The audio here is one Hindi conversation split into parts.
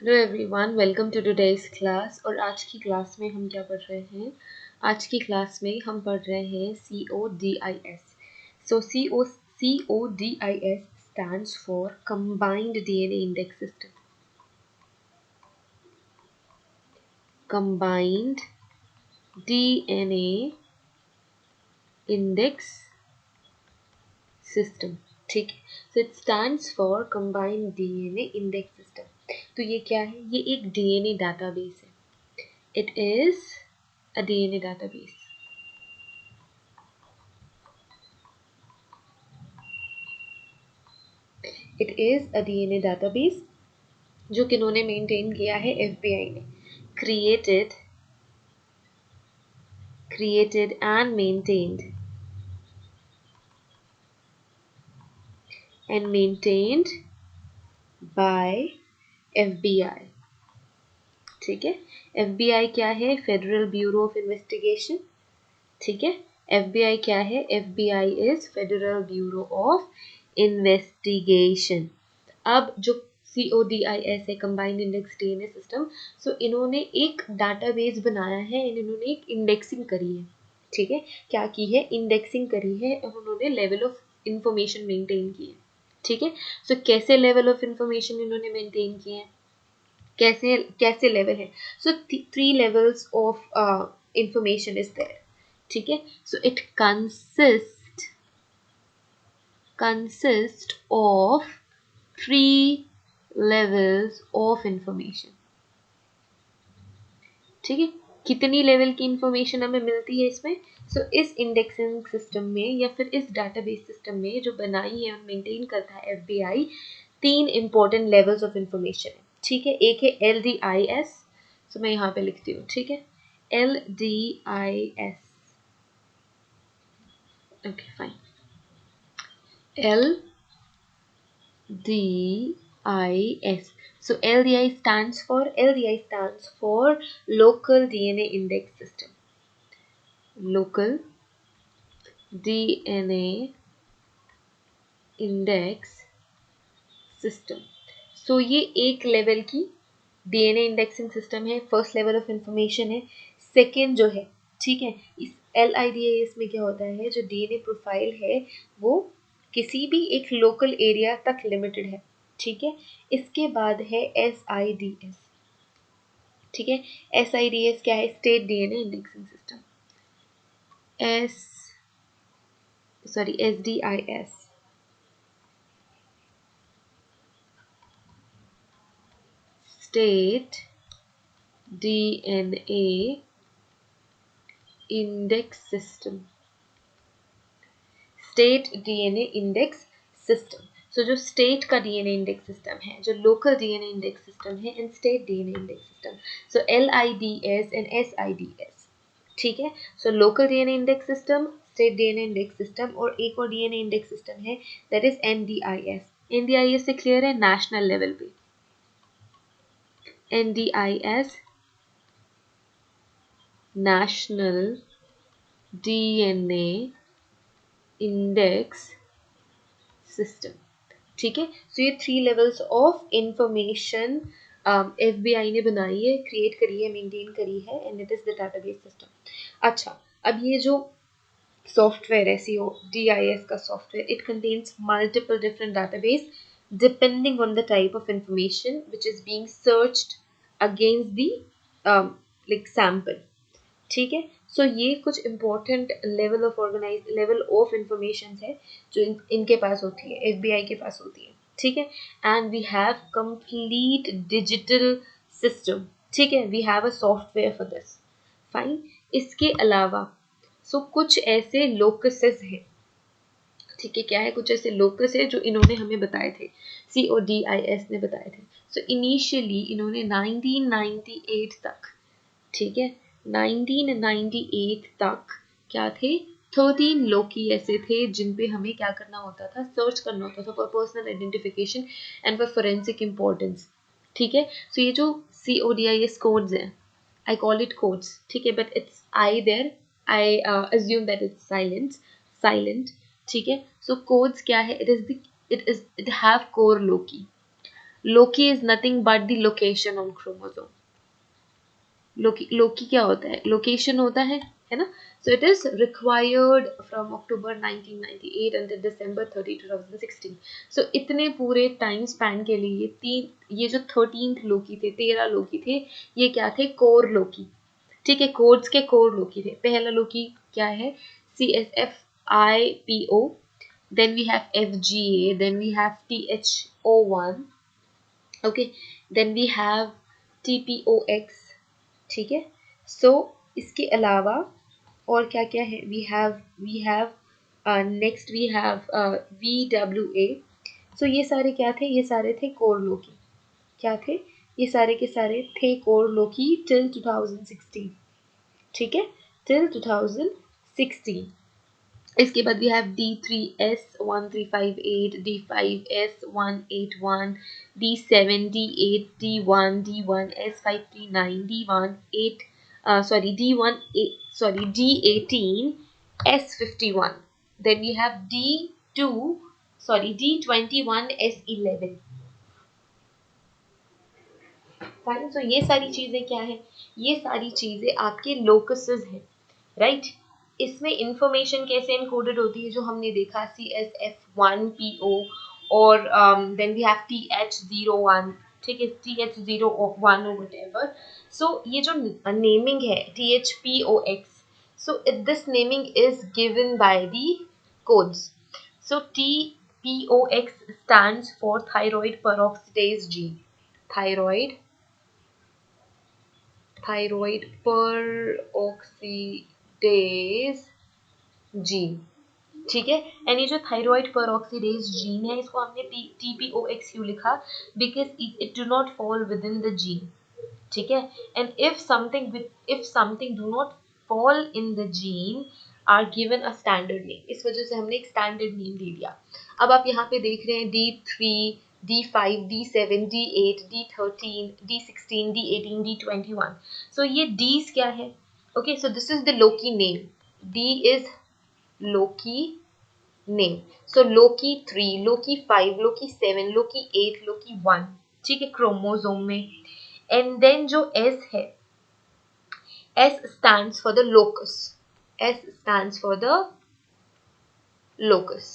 Hello everyone, welcome to today's class. और आज की क्लास में हम क्या पढ़ रहे हैं? आज की क्लास में हम पढ़ रहे हैं CODIS। CODIS stands for Combined DNA Index System। Combined DNA Index System, ठीक है। So it stands for Combined DNA Index System। तो ये क्या है? ये एक DNA डाटाबेस है। It is a DNA database। It is a DNA database जो किन्होंने मेंटेन किया है? FBI ने। Created and maintained by FBI। ठीक है। FBI क्या है? Federal bureau of investigation. ठीक है। FBI क्या है? FBI is federal bureau of investigation. अब जो CODIS है, कंबाइंड इंडेक्स डीएनए सिस्टम, सो इन्होंने एक डाटाबेस बनाया है, इन्होंने एक इंडेक्सिंग करी है। ठीक है। क्या की है? इंडेक्सिंग करी है और उन्होंने लेवल ऑफ इंफॉर्मेशन मेंटेन की है। ठीक है। सो कैसे लेवल ऑफ इंफॉर्मेशन इन्होंने मेंटेन किए हैं? कैसे कैसे लेवल है? So 3 levels of information is there. ठीक है। So it consist of 3 levels of information। ठीक है। कितनी लेवल की इंफॉर्मेशन हमें मिलती है इसमें? इस इंडेक्सिंग सिस्टम में या फिर इस डाटाबेस सिस्टम में जो बनाई है और मेंटेन करता है FBI, 3 important levels of information है। ठीक है। एक है LDIS। मैं यहाँ पे लिखती हूँ। ठीक है। LDIS। Okay fine. LDIS। LDI stands for Local DNA Index System। Local DNA Index System। ये एक लेवल की DNA इंडेक्सिंग सिस्टम है। फर्स्ट लेवल ऑफ इंफॉर्मेशन है। सेकेंड जो है, ठीक है, इस LIDAS में क्या होता है? जो DNA प्रोफाइल है वो किसी भी एक लोकल एरिया तक लिमिटेड है। ठीक है। इसके बाद है SIDS। ठीक है। SIDS क्या है? State DNA indexing system. SDIS। State DNA index system. State DNA index system. जो स्टेट का DNA इंडेक्स सिस्टम है, जो लोकल DNA इंडेक्स सिस्टम है, and state DNA index system. LIDS and SIDS। ठीक है। Local DNA index system, state DNA index system, और एक और DNA इंडेक्स सिस्टम है, दैट इज NDIS। NDIS से क्लियर है? नेशनल लेवल पे NDIS, national DNA index system. ठीक है। ये 3 लेवल्स ऑफ इंफॉर्मेशन FBI ने बनाई है, क्रिएट करी है, मेंटेन करी है, and it is the database system. अच्छा, अब ये जो सॉफ्टवेयर है CODIS का software, it contains multiple different database depending on the type of information which is being searched against the like sample. ठीक है। ये कुछ इंपॉर्टेंट लेवल ऑफ इंफॉर्मेशन है जो इनके पास होती है, FBI के पास होती है। ठीक है। And we have complete digital system. ठीक है। We have a software for this. Fine. इसके अलावा कुछ ऐसे लोकसेस हैं। ठीक है। क्या है? कुछ ऐसे लोकस है जो इन्होंने हमें बताए थे, CODIS ने बताए थे। इनिशियली इन्होंने 1998 तक, ठीक है, 1998 तक क्या थे? 13 लोकी ऐसे थे जिन पे हमें क्या करना होता था? सर्च करना होता था for personal identification and for forensic importance. ठीक है। ये जो CODIS कोड्स हैं, आई कॉल इट कोड्स, ठीक है, but it's I there, I assume that it's silent. ठीक है। कोड्स क्या है? It have core loci. Loci is nothing but the location on chromosome. Loci क्या होता है? लोकेशन होता है ना. So it is required from October 1998 until December 30, 2016. सो इतने पूरे टाइम स्पैन के लिए ये जो 13th लोकी थे, 13 लोकी थे, ये क्या थे? कोर लोकी. ठीक है, कोड्स के कोर लोकी थे. पहला लोकी क्या है? CSFIPO, then we have FGA, then we have THO1, okay, then we have TPOX. ठीक है. सो इसके अलावा और क्या क्या है? We have next we have VWA. So ये सारे क्या थे? ये सारे थे कोर लोकी. क्या थे? ये सारे के सारे थे कोर लोकी टिल 2016. ठीक है, टिल 2016. इसके बाद we have D3S1358, D5S181, D7, D8, D1, D1S539, D18, D18, S51. Then we have D21S11. Fine. So ये सारी चीजें क्या है? ये सारी चीजें आपके लोकसेस हैं, राइट. इसमें इंफॉर्मेशन कैसे इनकोडेड होती है? जो हमने देखा CSF1PO, और देन वी हैव TH01. ठीक है, TH01 और व्हाटएवर. सो ये जो नेमिंग है THPOX, so this naming is given by the codes. So TPOX stands for thyroid peroxidase gene. thyroid peroxidase gene. ठीक है. एंड ये जो थायराइड peroxidase जीन है, इसको हमने TPOX क्यों लिखा? Because it do not fall within the gene. ठीक है. And if something do not fall in the gene are given a standard name. इस वजह से हमने एक स्टैंडर्ड नेम दे दिया. अब आप यहाँ पे देख रहे हैं D3, D5, D7, D8, D13, D16, D18, D21. सो ये D's क्या है? Okay, so this is the loci name. D is loci name. So loci 3, loci 5, loci 7, loci 8, loci 1. ठीक है, क्रोमोसोम में. एंड देन जो S है, S stands for the locus. S stands for the locus.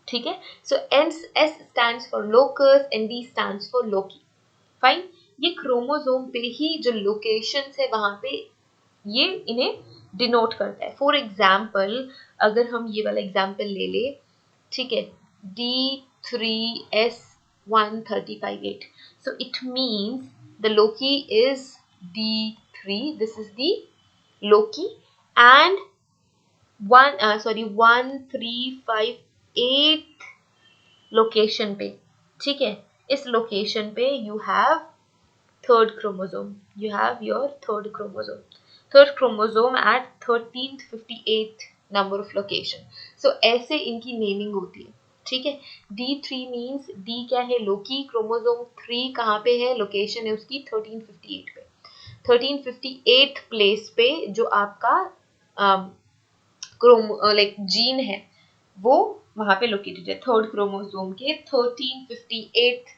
ठीक है. सो S stands for locus and D stands for Loki. Fine. ये क्रोमोसोम पे ही जो लोकेशंस है वहां पे ये इन्हें डिनोट करता है. फॉर एग्जाम्पल, अगर हम ये वाला एग्जाम्पल ले ले, ठीक है, D3S1358. So it means the Loki is D3. This is the Loki, and 1358 location पे. ठीक है, इस लोकेशन पे you have third chromosome. You have your third chromosome at 1358 number of location. So ऐसे इनकी नेमिंग होती है. ठीक है. D3 मीन्स D क्या है? लोकी. क्रोमोसोम 3 कहाँ पे है? लोकेशन है उसकी 1358 पे. 1358 प्लेस पे जो आपका जीन है वो वहां पे लोकेटेड है. थर्ड क्रोमोसोम के 1358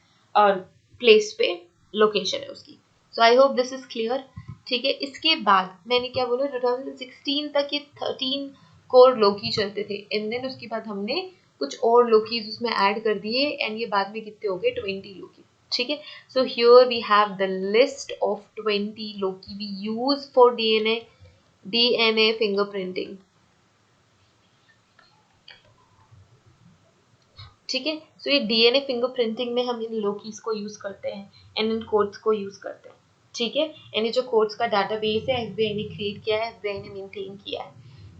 प्लेस पे लोकेशन है उसकी. So I hope this is clear. ठीक है. इसके बाद मैंने क्या बोला, 2016 तक ये 13 कोर लोकी चलते थे, एंड देन उसके बाद हमने कुछ और लोकीज उसमें ऐड कर दिए, एंड ये बाद में कितने हो गए? 20 लोकी. ठीक है. So here we have the list of 20 loci we use for DNA fingerprinting. ठीक है. सो ये डीएनए फिंगरप्रिंटिंग में हम इन लोकीज को यूज करते हैं एंड इन कोड्स को यूज करते हैं. ठीक है. एंड ये जो कोड्स का डाटाबेस है एसबीआई ने क्रिएट किया है, एसबीआई ने मेंटेन किया है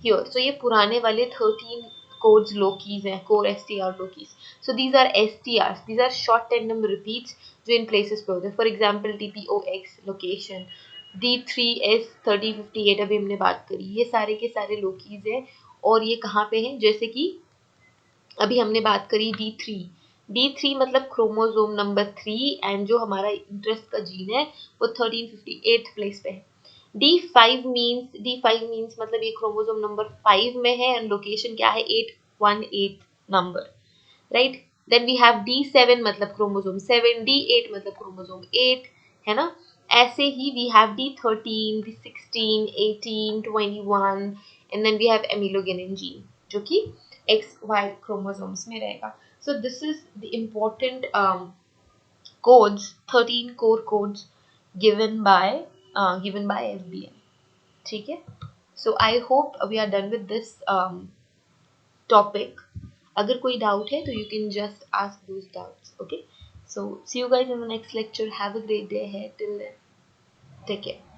हियर. सो ये पुराने वाले 13 कोड्स लोकीज हैं, core STR loci. So these are STR, these are short term repeats जो इन प्लेसेस पे होते हैं. फॉर एग्जांपल टीपीओएक्स लोकेशन, D3S3058 अभी हमने बात करी. ये सारे के सारे लोकीज हैं और ये कहाँ पे हैं? जैसे कि अभी हमने बात करी D3 मतलब क्रोमोसोम नंबर 3, एंड जो हमारा इंटरेस्ट का जीन है वो 1358 प्लेस पे है. D5 मीन्स मतलब ये क्रोमोसोम नंबर 5 में है, एंड लोकेशन क्या है? 818 number, right. Then we have D7 मतलब क्रोमोसोम 7, D8 मतलब क्रोमोसोम 8, है ना। ऐसे ही we have D13, D16, 18, 21 and then we have amelogenin gene जो कि XY क्रोमोसोम्स में रहेगा. So this is the important codes, 13 core codes given by FBN. ठीक है. So I hope we are done with this topic. अगर कोई doubt है तो you can just ask those doubts. Okay. So see you guys in the next lecture. Have a great day ahead. Till then, take care.